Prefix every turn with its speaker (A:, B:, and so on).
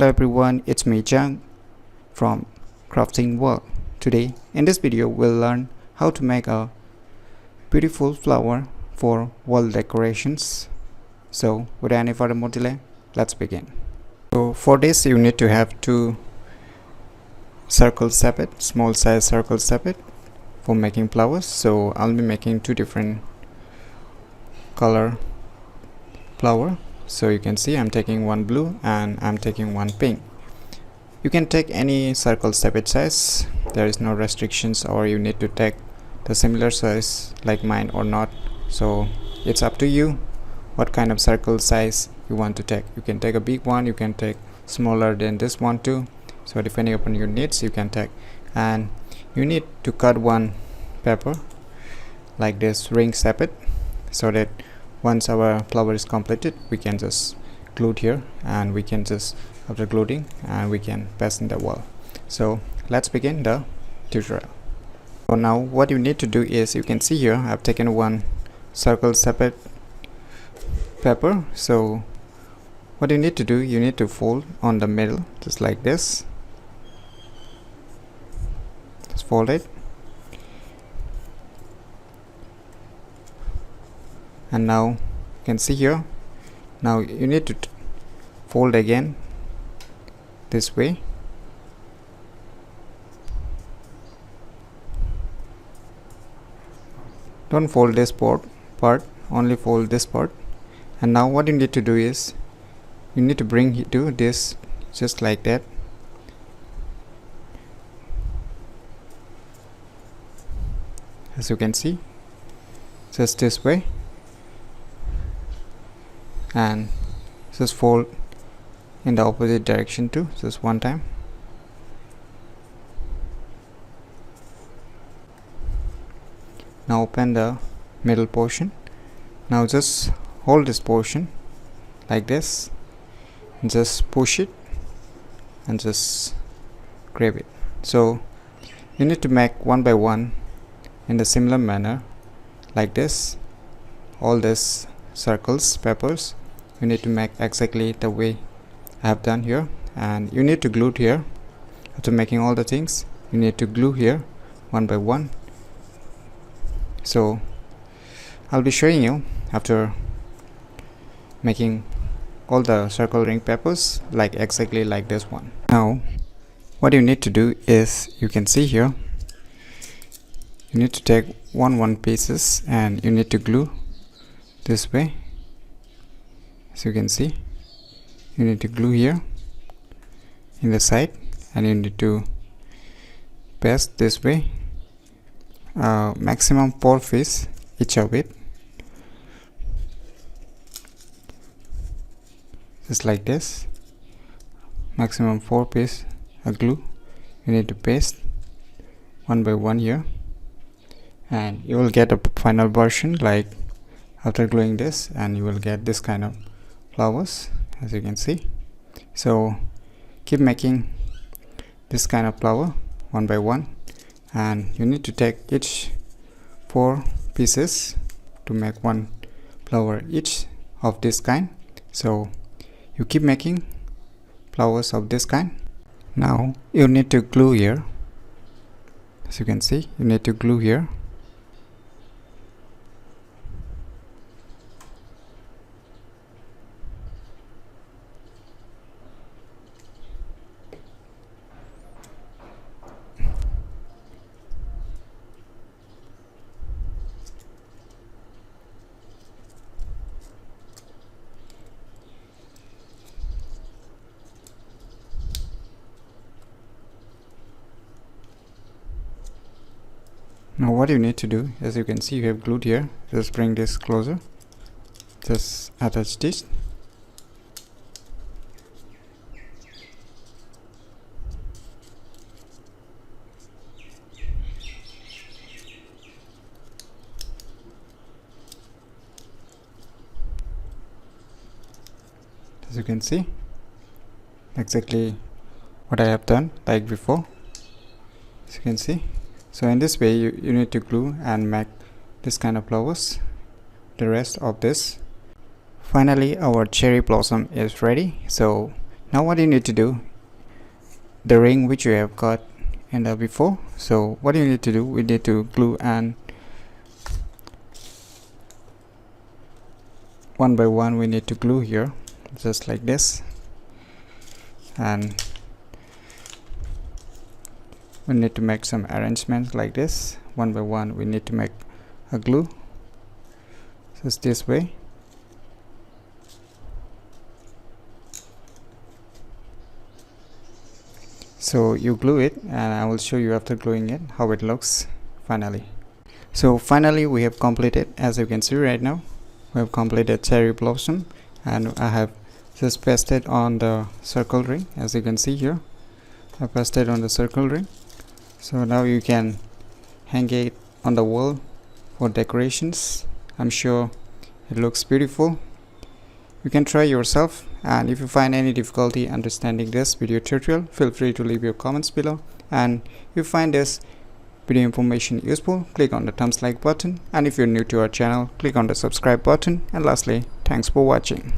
A: Hello everyone, it's me Jung from Crafting World. Today in this video we'll learn how to make a beautiful flower for wall decorations. So without any further more delay, let's begin. So for this you need to have two circle sapphire, small size circle sapphire for making flowers. So I'll be making two different color flower. So you can see I'm taking one blue and I'm taking one pink. You can take any circle sapphire size, there is no restrictions, or you need to take the similar size like mine or not. So it's up to you what kind of circle size you want to take. You can take a big one, you can take smaller than this one too. So depending upon your needs you can take. And you need to cut one paper like this ring sapphire, so that once our flower is completed we can just glue it here, and we can just after gluing and we can paste in the wall. So let's begin the tutorial. So now what you need to do is, you can see here I've taken one circle sapphire paper. So what you need to do, you need to fold on the middle just like this. Just fold it, and now you can see here, now you need to fold again this way. Don't fold this part, only fold this part. And now what you need to do is, you need to bring it to this just like that. As you can see, just this way, and just fold in the opposite direction too, just one time. Now open the middle portion. Now just hold this portion like this and just push it and just grab it. So you need to make one by one in the similar manner like this. All these circles papers you need to make exactly the way I have done here, and you need to glue it here. After making all the things, you need to glue here one by one. So I'll be showing you after making all the circle ring papers like exactly like this one. Now what you need to do is, you can see here, you need to take one pieces and you need to glue this way. As you can see, you need to glue here in the side, and you need to paste this way, maximum 4 pieces each of it, just like this. Maximum 4 pieces of glue you need to paste one by one here, and you will get a final version like after gluing this, and you will get this kind of flowers as you can see. So keep making this kind of flower one by one, and you need to take each 4 pieces to make one flower each of this kind. So you keep making flowers of this kind. Now you need to glue here. As you can see, you need to glue here. Now what you need to do, as you can see you have glued here, just bring this closer, just attach this. As you can see, exactly what I have done like before, as you can see. So in this way you need to glue and make this kind of flowers, the rest of this. Finally our cherry blossom is ready. So Now what you need to do, the ring which you have got in the before, so what you need to do, we need to glue and one by one we need to glue here, just like this, and we need to make some arrangements like this. One by one we need to make a glue, just this way. So you glue it, and I will show you after gluing it how it looks finally. So finally we have completed, as you can see right now, we have completed cherry blossom, and I have just pasted on the circle ring. As you can see here, I pasted on the circle ring. So now you can hang it on the wall for decorations. I'm sure it looks beautiful. You can try yourself, and if you find any difficulty understanding this video tutorial, feel free to leave your comments below. And if you find this video information useful, click on the thumbs like button, and if you're new to our channel, click on the subscribe button. And lastly, thanks for watching.